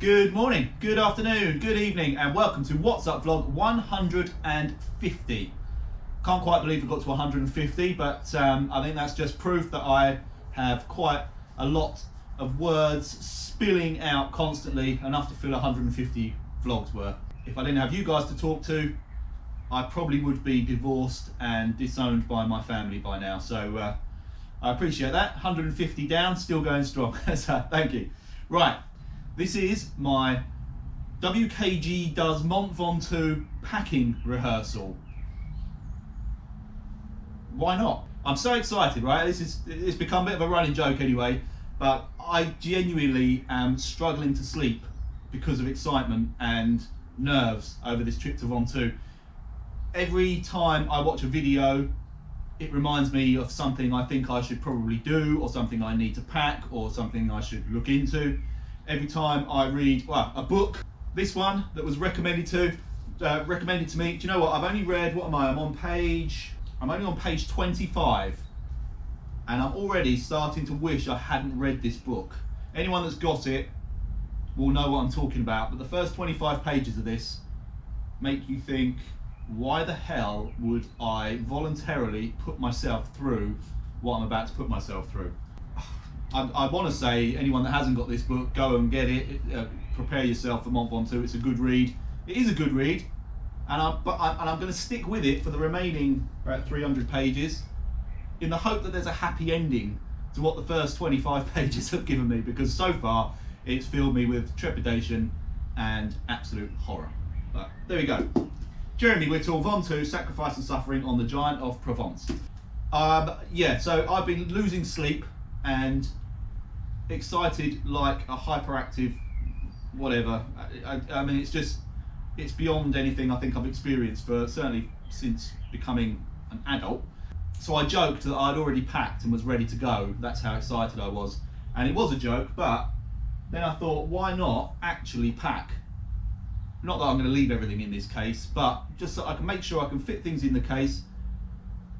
Good morning, good afternoon, good evening, and welcome to What's Up Vlog 150. Can't quite believe we got to 150, but I think that's just proof that I have quite a lot of words spilling out constantly, enough to fill 150 vlogs worth. If I didn't have you guys to talk to, I probably would be divorced and disowned by my family by now. So I appreciate that. 150 down, still going strong. So thank you. Right, this is my WKG does Mont Ventoux packing rehearsal. Why not? I'm so excited, right? It's become a bit of a running joke anyway, but I genuinely am struggling to sleep because of excitement and nerves over this trip to Ventoux. Every time I watch a video, it reminds me of something I think I should probably do, or something I need to pack, or something I should look into. Every time I read a book, this one that was recommended to me, do you know what? I've only read, what am I? I'm only on page 25, and I'm already starting to wish I hadn't read this book. Anyone that's got it will know what I'm talking about, but the first 25 pages of this make you think, why the hell would I voluntarily put myself through what I'm about to put myself through? I want to say, anyone that hasn't got this book, go and get it. Prepare yourself for Mont Ventoux. It's a good read. It is a good read, and I'm going to stick with it for the remaining about 300 pages, in the hope that there's a happy ending to what the first 25 pages have given me, because so far it's filled me with trepidation and absolute horror. But there we go. Jeremy Whittle, Ventoux, Sacrifice and Suffering on the Giant of Provence. Yeah, so I've been losing sleep and excited like a hyperactive whatever. I mean, it's beyond anything I think I've experienced for certainly since becoming an adult. So I joked that I'd already packed and was ready to go. That's how excited I was. And it was a joke, but then I thought, why not actually pack? Not that I'm going to leave everything in this case, but just so I can make sure I can fit things in the case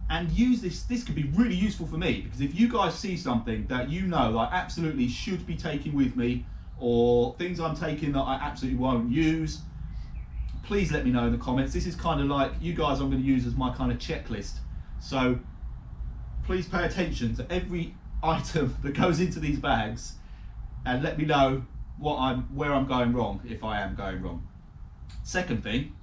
and use this. This could be really useful for me, because if you guys see something that you know I absolutely should be taking with me, or things I'm taking that I absolutely won't use, please let me know in the comments. This is kind of like, you guys I'm going to use as my kind of checklist. So please pay attention to every item that goes into these bags and let me know where I'm going wrong, if I am going wrong. Second thing,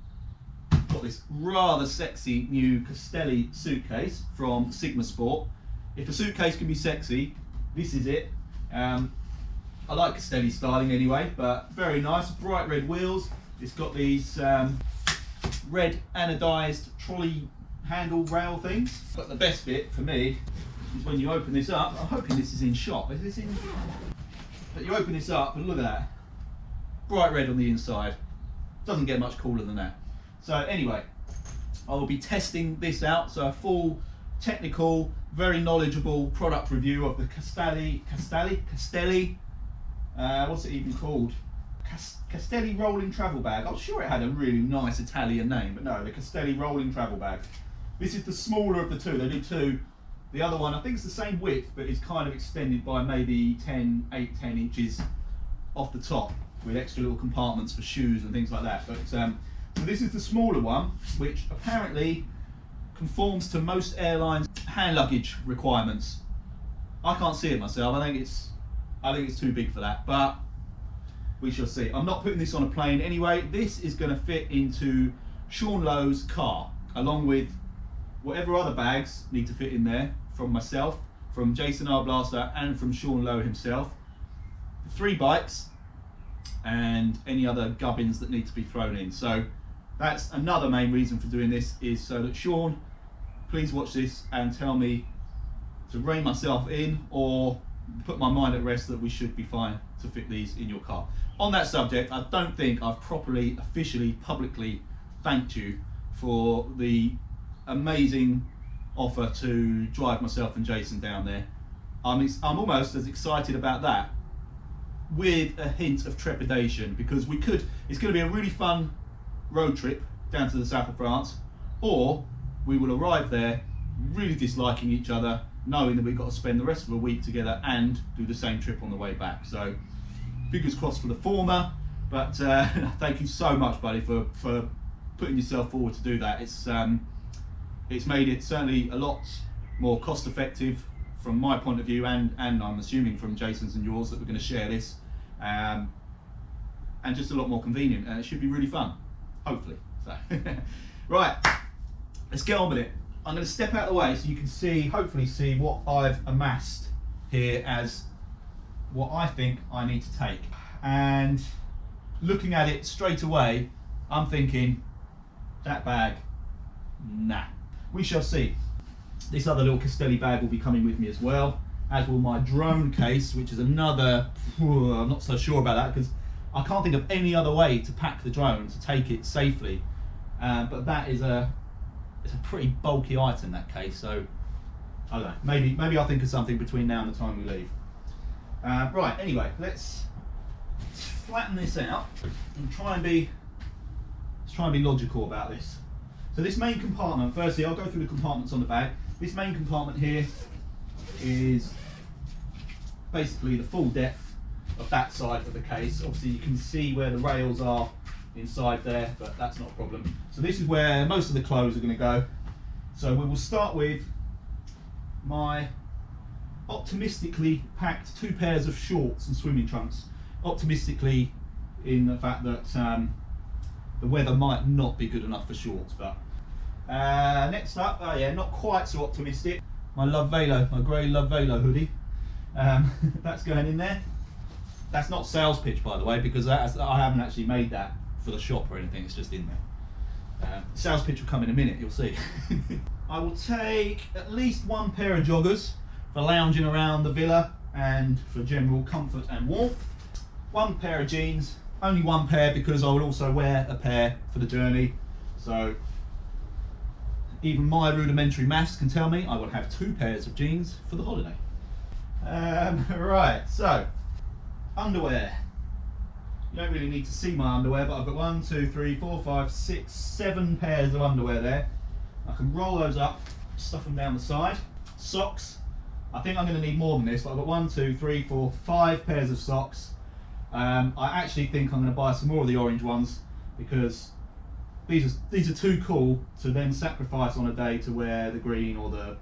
got this rather sexy new Castelli suitcase from Sigma Sport. If a suitcase can be sexy, this is it. I like Castelli styling anyway, but very nice. Bright red wheels. It's got these red anodized trolley handle rail things. But the best bit for me is when you open this up. I'm hoping this is in shot. Is this in? But you open this up and look at that. Bright red on the inside. Doesn't get much cooler than that. So anyway, I will be testing this out. So a full technical, very knowledgeable product review of the Castelli, what's it even called? Castelli rolling travel bag. I'm sure it had a really nice Italian name, but no, the Castelli rolling travel bag. This is the smaller of the two. They do two. The other one, I think it's the same width, but it's kind of extended by maybe 10 inches off the top, with extra little compartments for shoes and things like that. But so this is the smaller one, which apparently conforms to most airlines' hand luggage requirements. I can't see it myself. I think it's too big for that, but we shall see. I'm not putting this on a plane anyway. This is going to fit into Sean Lowe's car, along with whatever other bags need to fit in there from myself, from Jason Arblaster, and from Sean Lowe himself. 3 bikes and any other gubbins that need to be thrown in. So that's another main reason for doing this, is so that Sean, please watch this and tell me to rein myself in or put my mind at rest that we should be fine to fit these in your car. On that subject, I don't think I've properly, officially, publicly thanked you for the amazing offer to drive myself and Jason down there. I'm almost as excited about that, with a hint of trepidation, because it's going to be a really fun road trip down to the south of France, or we will arrive there really disliking each other, knowing that we've got to spend the rest of a week together and do the same trip on the way back. So fingers crossed for the former. But thank you so much, buddy, for putting yourself forward to do that. It's made it certainly a lot more cost effective from my point of view, and I'm assuming from Jason's and yours that we're going to share this, and just a lot more convenient, and it should be really fun, hopefully. So right, let's get on with it. I'm going to step out of the way so you can see, hopefully see what I've amassed here as what I think I need to take. And looking at it straight away, I'm thinking, that bag, nah. We shall see. This other little Castelli bag will be coming with me as well, as will my drone case, which is another, I'm not so sure about that because I can't think of any other way to pack the drone to take it safely. But that is it's a pretty bulky item, that case, so I don't know, maybe I'll think of something between now and the time we leave. Right, anyway, let's flatten this out and try and be logical about this. So this main compartment, firstly I'll go through the compartments on the bag. This main compartment here is basically the full depth of that side of the case. Obviously you can see where the rails are inside there, but that's not a problem. So this is where most of the clothes are going to go. So we will start with my optimistically packed 2 pairs of shorts and swimming trunks. Optimistically in the fact that the weather might not be good enough for shorts, but next up, oh yeah, not quite so optimistic, my Love Velo, my grey Love Velo hoodie. That's going in there. That's not sales pitch, by the way, because I haven't actually made that for the shop or anything, it's just in there. Sales pitch will come in a minute, you'll see. I will take at least 1 pair of joggers for lounging around the villa and for general comfort and warmth. 1 pair of jeans, only 1 pair because I will also wear a pair for the journey. So even my rudimentary maths can tell me I will have 2 pairs of jeans for the holiday. Right, so underwear. You don't really need to see my underwear, but I've got 1, 2, 3, 4, 5, 6, 7 pairs of underwear there. I can roll those up, stuff them down the side. Socks. I think I'm going to need more than this, but I've got 1, 2, 3, 4, 5 pairs of socks. I actually think I'm going to buy some more of the orange ones because these are too cool to then sacrifice on a day to wear the green or the...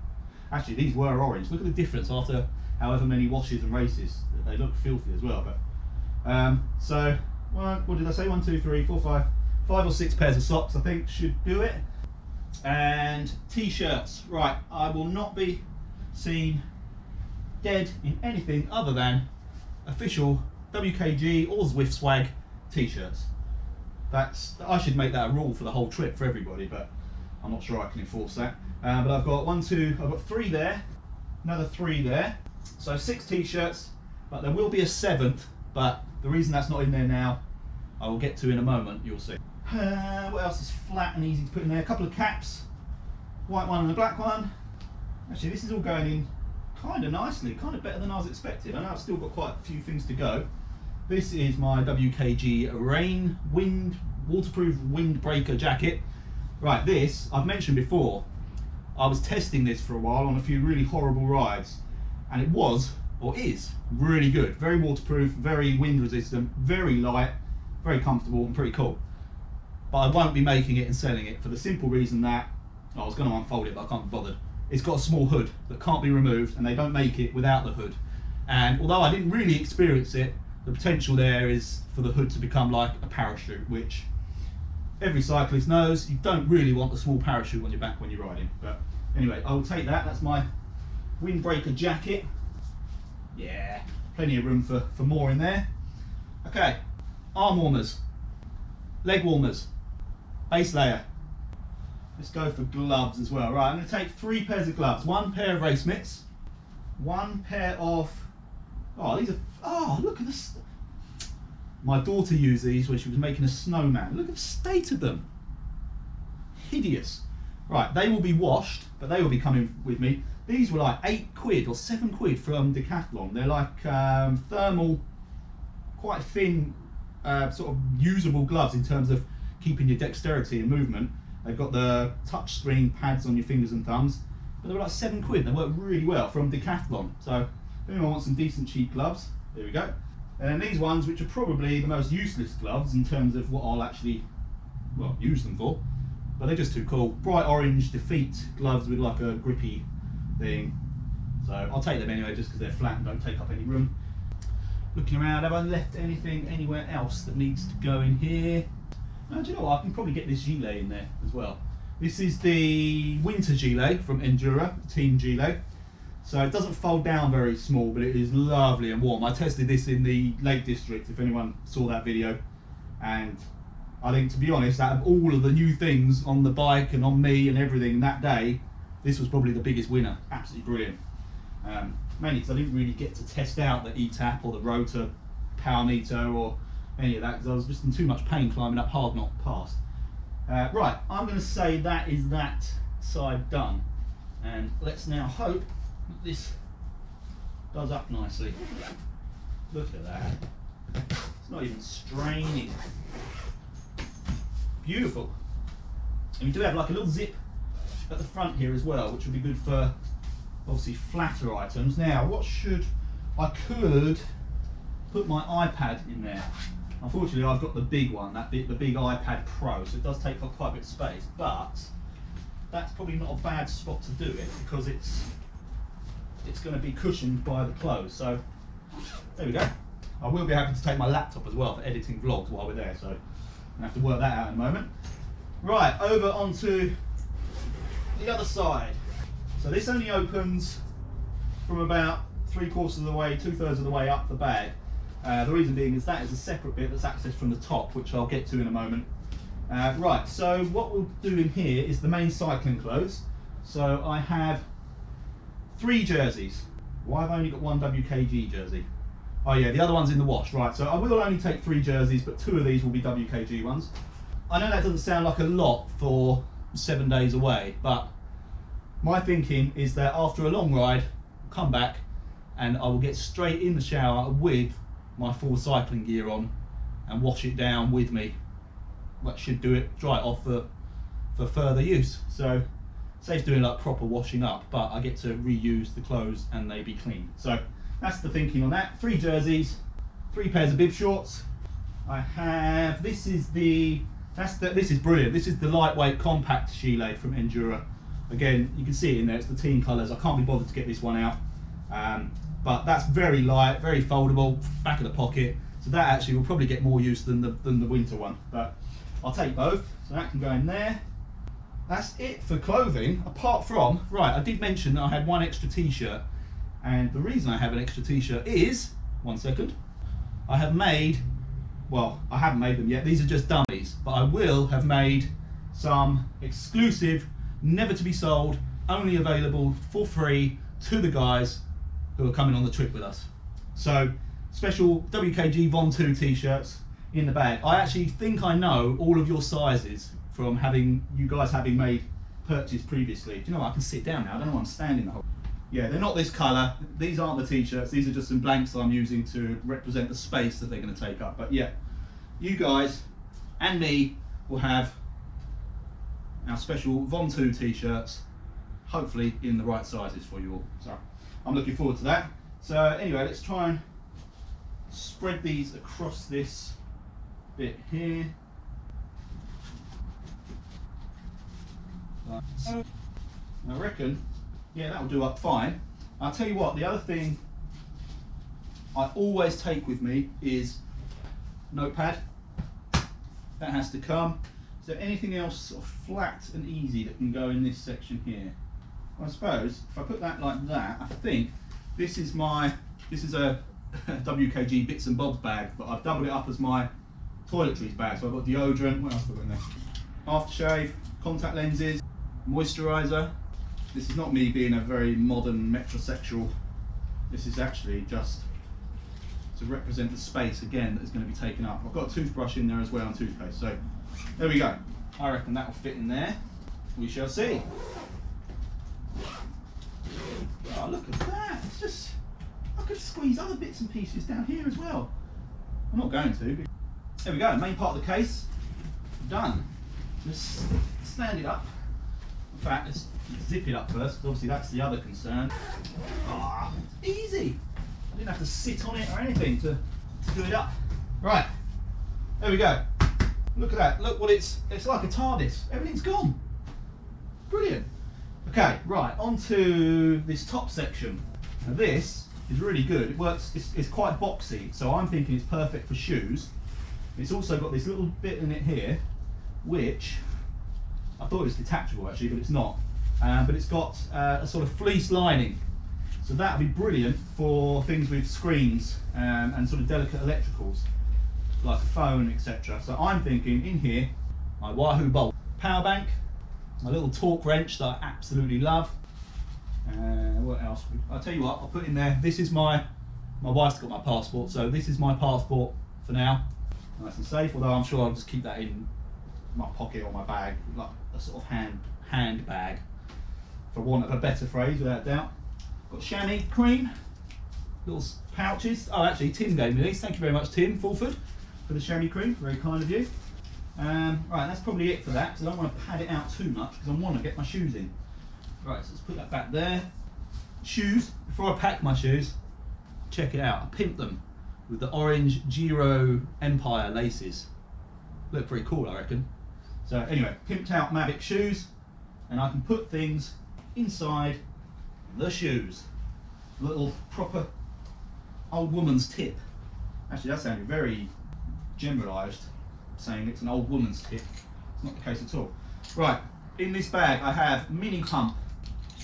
Actually, these were orange. Look at the difference after however many washes and races. They look filthy as well. But so, what did I say? 1, 2, 3, 4, 5 or 6 pairs of socks I think should do it. And t-shirts. Right, I will not be seen dead in anything other than official WKG or Zwift swag t-shirts. I should make that a rule for the whole trip for everybody, but I'm not sure I can enforce that. But I've got 1, 2, I've got 3 there, another 3 there. So 6 t-shirts, but there will be a 7th, but the reason that's not in there now, I will get to in a moment, you'll see. What else is flat and easy to put in there? A couple of caps, white one and a black one. Actually, this is all going in kind of nicely, kind of better than I was expecting. I know I've still got quite a few things to go. This is my WKG waterproof windbreaker jacket. Right, this, I've mentioned before, I was testing this for a while on a few really horrible rides, and it was, or is, really good. Very waterproof, very wind resistant, very light, very comfortable and pretty cool. But I won't be making it and selling it for the simple reason that, I was going to unfold it but I can't be bothered. It's got a small hood that can't be removed and they don't make it without the hood. And although I didn't really experience it, the potential there is for the hood to become like a parachute, which every cyclist knows you don't really want a small parachute on your back when you're riding. But anyway, I will take that. That's my windbreaker jacket. Yeah, plenty of room for more in there. Okay, arm warmers, leg warmers, base layer. Let's go for gloves as well. Right, I'm going to take 3 pairs of gloves. 1 pair of race mitts, 1 pair of... Oh, these are... Oh, look at this. My daughter used these when she was making a snowman. Look at the state of them. Hideous. Right, they will be washed, but they will be coming with me. These were like 8 quid or 7 quid from Decathlon. They're like thermal, quite thin, sort of usable gloves in terms of keeping your dexterity and movement. They've got the touch screen pads on your fingers and thumbs, but they were like 7 quid. They work really well from Decathlon. So if anyone wants some decent cheap gloves, there we go. And these ones, which are probably the most useless gloves in terms of what I'll actually, well, use them for, but they're just too cool. Bright orange defeat gloves with like a grippy thing. So I'll take them anyway, just because they're flat and don't take up any room. Looking around, have I left anything anywhere else that needs to go in here? Do you know what? I can probably get this gilet in there as well. This is the winter gilet from Endura, Team gilet. So it doesn't fold down very small, but it is lovely and warm. I tested this in the Lake District, if anyone saw that video. And I think, to be honest, out of all of the new things on the bike and on me and everything that day, this was probably the biggest winner. Absolutely brilliant. Mainly because I didn't really get to test out the E-tap or the rotor power meter or any of that, because I was just in too much pain climbing up Hard Knot Pass. Right, I'm going to say that is that side done. And let's now hope that this does up nicely. Look at that. It's not even straining. Beautiful. And we do have like a little zip at the front here as well, which will be good for obviously flatter items. Now, I could put my iPad in there. Unfortunately, I've got the big one, the big iPad Pro, so it does take up quite a bit of space, but that's probably not a bad spot to do it, because it's going to be cushioned by the clothes. So there we go. I will be happy to take my laptop as well for editing vlogs while we're there, so I'm going to have to work that out in a moment. Right, over onto the other side. So this only opens from about 3/4 of the way, 2/3 of the way up the bag. The reason being is that is a separate bit that's accessed from the top, which I'll get to in a moment. Right, so what we'll do in here is the main cycling clothes. So I have 3 jerseys. Why have I only got 1 WKG jersey? Oh yeah, the other one's in the wash. Right, so I will only take 3 jerseys, but 2 of these will be WKG ones. I know that doesn't sound like a lot for 7 days away, but my thinking is that after a long ride, I'll come back and I will get straight in the shower with my full cycling gear on and wash it down with me. That should do it, dry it off for further use. So saves doing like proper washing up, but I get to reuse the clothes and they be clean. So that's the thinking on that. 3 jerseys, 3 pairs of bib shorts. I have, this is brilliant. This is the lightweight compact gilet from Endura. Again, you can see it in there, it's the team colours. I can't be bothered to get this one out. But that's very light, very foldable, back of the pocket. So that actually will probably get more use than the winter one. But I'll take both, so that can go in there. That's it for clothing, apart from, right, I did mention that I had 1 extra t-shirt. And the reason I have an extra t-shirt is, 1 second, I have made, well, I haven't made them yet, these are just dummies, but I will have made some exclusive, never to be sold, only available for free to the guys who are coming on the trip with us. So special WKG Von 2 t-shirts in the bag. I actually think I know all of your sizes from you guys having made purchase previously. Do you know what? I can sit down now. I don't know why I'm standing the whole. Yeah, they're not this colour. These aren't the t-shirts. These are just some blanks I'm using to represent the space that they're going to take up. But yeah, you guys and me will have our special Von 2 t-shirts, hopefully in the right sizes for you all. So I'm looking forward to that. So anyway, let's try and spread these across this bit here. So I reckon, yeah, that'll do up fine. I'll tell you what, the other thing I always take with me is notepad. That has to come. Is there anything else sort of flat and easy that can go in this section here? Well, I suppose if I put that like that, I think this is a WKG bits and bobs bag, but I've doubled it up as my toiletries bag. So I've got deodorant, what else have I got in there? Aftershave, contact lenses, moisturiser. This is not me being a very modern metrosexual. This is actually just to represent the space again that is going to be taken up. I've got a toothbrush in there as well and toothpaste. So there we go. I reckon that will fit in there. We shall see. Oh, look at that. It's just, I could squeeze other bits and pieces down here as well. I'm not going to. There we go. Main part of the case done. Just stand it up. In fact, let's zip it up first, because obviously that's the other concern. Ah, easy. I didn't have to sit on it or anything to to do it up. Right, there we go. Look at that. Look what it's like a TARDIS. Everything's gone. Brilliant. Okay, right, onto this top section. Now this is really good. It works, it's quite boxy, so I'm thinking it's perfect for shoes. It's also got this little bit in it here, which I thought it was detachable actually, but it's not. But it's got a sort of fleece lining. So that would be brilliant for things with screens and sort of delicate electricals, like a phone, etc. So I'm thinking in here, my Wahoo Bolt power bank, my little torque wrench that I absolutely love. What else? I'll tell you what, I'll put in there. This is my wife's got my passport, so this is my passport for now. Nice and safe, although I'm sure I'll just keep that in my pocket or my bag, like a sort of hand bag, for want of a better phrase, without doubt. Got chamois cream, little pouches. Oh, actually, Tim gave me these. Thank you very much, Tim Fulford, for the chamois cream. Very kind of you. Right, that's probably it for that, because I don't want to pad it out too much, because I want to get my shoes in. Right, so let's put that back there. Shoes, before I pack my shoes, check it out. I pimped them with the orange Giro Empire laces. Look pretty cool, I reckon. So anyway, pimped out Mavic shoes, and I can put things inside the shoes. Little proper old woman's tip. Actually, that sounded very generalised, saying it's an old woman's tip. It's not the case at all. Right, in this bag I have mini pump,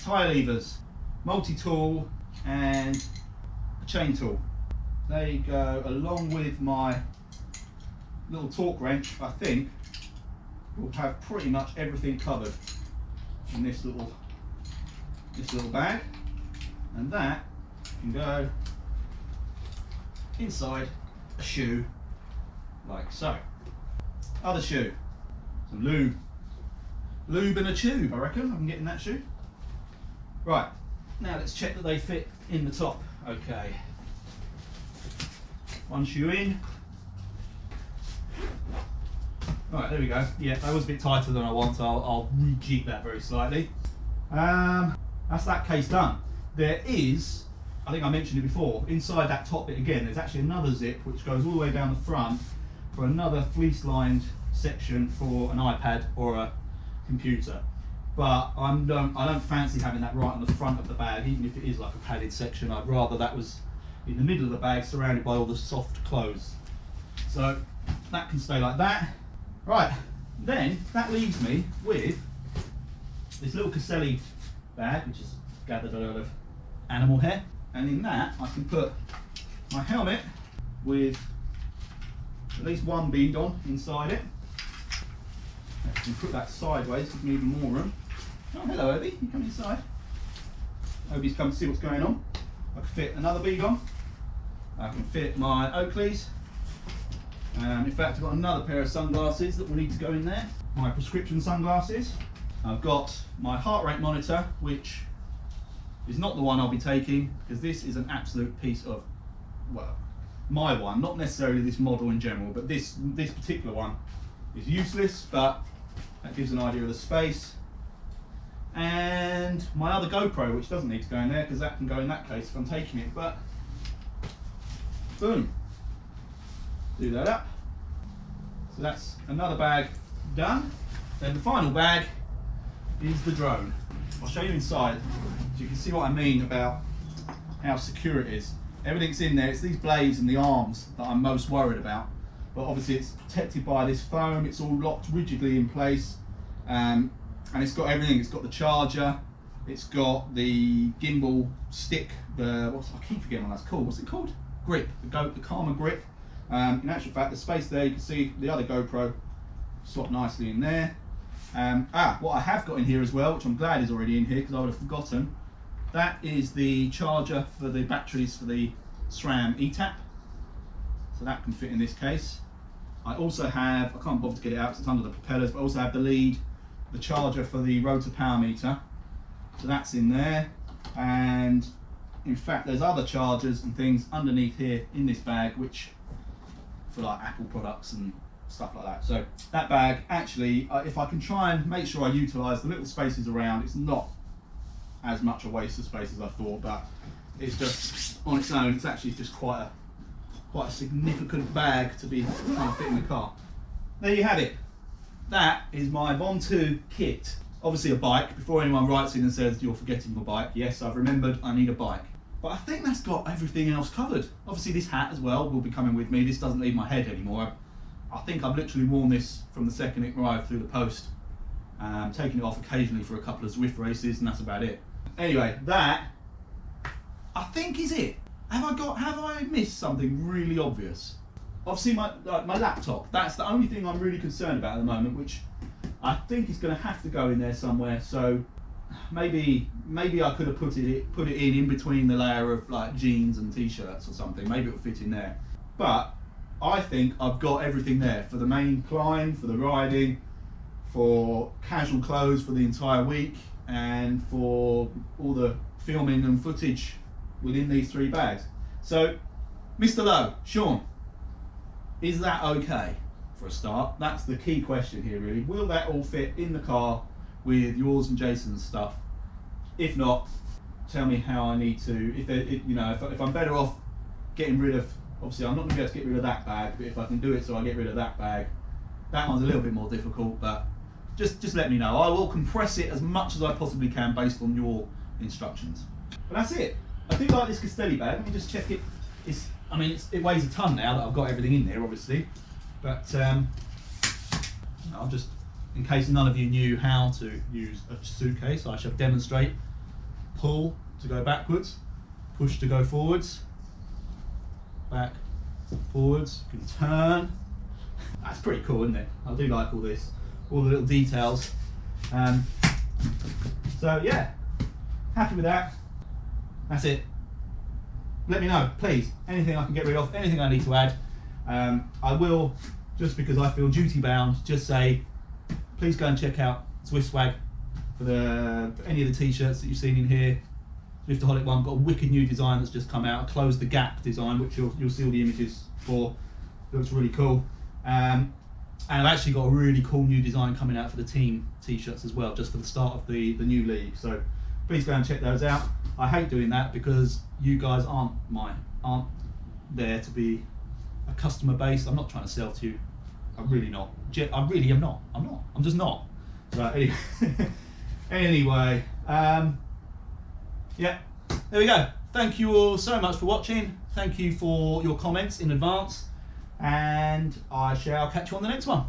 tyre levers, multi-tool and a chain tool. They go along with my little torque wrench. I think we'll have pretty much everything covered in this little bag, and that can go inside a shoe like so. Other shoe, some lube and a tube. I reckon I can get in that shoe. Right, now let's check that they fit in the top. Okay, one shoe in. Right, there we go. Yeah, that was a bit tighter than I want, so I'll rejig that very slightly. That's that case done. There is, I think I mentioned it before, inside that top bit again, there's actually another zip which goes all the way down the front for another fleece-lined section for an iPad or a computer. But I don't fancy having that right on the front of the bag, even if it is like a padded section. I'd rather that was in the middle of the bag, surrounded by all the soft clothes. So that can stay like that. Right, then that leaves me with this little Castelli bag, which is gathered a lot of animal hair, and in that I can put my helmet with at least one bead on inside it. I can put that sideways, give me even more room. Oh, hello Obi, you come inside. Obi's come to see what's going on. I can fit another bead on. I can fit my Oakleys. In fact, I've got another pair of sunglasses that will need to go in there. My prescription sunglasses. I've got my heart rate monitor, which is not the one I'll be taking, because this is an absolute piece of, well, my one, not necessarily this model in general, but this particular one is useless, but that gives an idea of the space. And my other GoPro, which doesn't need to go in there, because that can go in that case if I'm taking it, but boom. Do that up. So that's another bag done. Then the final bag is the drone. I'll show you inside so you can see what I mean about how secure it is. Everything's in there. It's these blades and the arms that I'm most worried about. But obviously it's protected by this foam. It's all locked rigidly in place. And it's got everything. It's got the charger. It's got the gimbal stick. I keep forgetting what that's called. What's it called? Grip. The Karma grip. In actual fact, the space there, you can see the other GoPro slot nicely in there. What I have got in here as well, which I'm glad is already in here because I would have forgotten, that is the charger for the batteries for the SRAM ETAP. So that can fit in this case. I also have, I can't bother to get it out because it's under the propellers, but I also have the lead, the charger for the rotor power meter. So that's in there. And in fact, there's other chargers and things underneath here in this bag, which for like Apple products and stuff like that. So that bag, actually, if I can try and make sure I utilise the little spaces around, it's not as much a waste of space as I thought, but it's just on its own, it's actually just quite quite a significant bag to be trying to fit in the car. There you have it. That is my Mont Ventoux kit. Obviously a bike. Before anyone writes in and says you're forgetting your bike, yes, I've remembered I need a bike. But I think that's got everything else covered. Obviously this hat as well will be coming with me. This doesn't leave my head anymore. I think I've literally worn this from the second it arrived through the post. Taking it off occasionally for a couple of Zwift races, and that's about it. Anyway, that I think is it. Have I missed something really obvious? Obviously my laptop. That's the only thing I'm really concerned about at the moment, which I think is going to have to go in there somewhere. So maybe I could have put it in between the layer of like jeans and t-shirts or something. Maybe it'll fit in there. But I think I've got everything there for the main climb, for the riding, for casual clothes for the entire week, and for all the filming and footage within these 3 bags. So, Mr. Lowe, Sean, is that okay for a start? That's the key question here really. Will that all fit in the car with yours and Jason's stuff? If not, tell me how I need to, if I'm better off getting rid of, obviously I'm not going to be able to get rid of that bag, but if I can do it so I get rid of that bag, that one's a little bit more difficult, but just let me know. I will compress it as much as I possibly can based on your instructions. But that's it. I do like this Castelli bag. Let me just check it. It weighs a ton now that I've got everything in there, obviously. But I'll just, in case none of you knew how to use a suitcase, I shall demonstrate. Pull to go backwards, push to go forwards, back, forwards. You can turn. That's pretty cool, isn't it? I do like all this, all the little details. So yeah, happy with that. That's it. Let me know, please. Anything I can get rid of, anything I need to add. I will, just because I feel duty bound, just say, please go and check out Zwift Swag for any of the t-shirts that you've seen in here. Zwiftaholic one, got a wicked new design that's just come out, a Close the Gap design, which you'll see all the images for. Looks really cool. And I've actually got a really cool new design coming out for the team t-shirts as well, just for the start of the new league. So please go and check those out. I hate doing that because you guys aren't there to be a customer base. I'm not trying to sell to you. I'm really not. I really am not. I'm just not. So anyway, yeah, there we go. Thank you all so much for watching. Thank you for your comments in advance, and I shall catch you on the next one.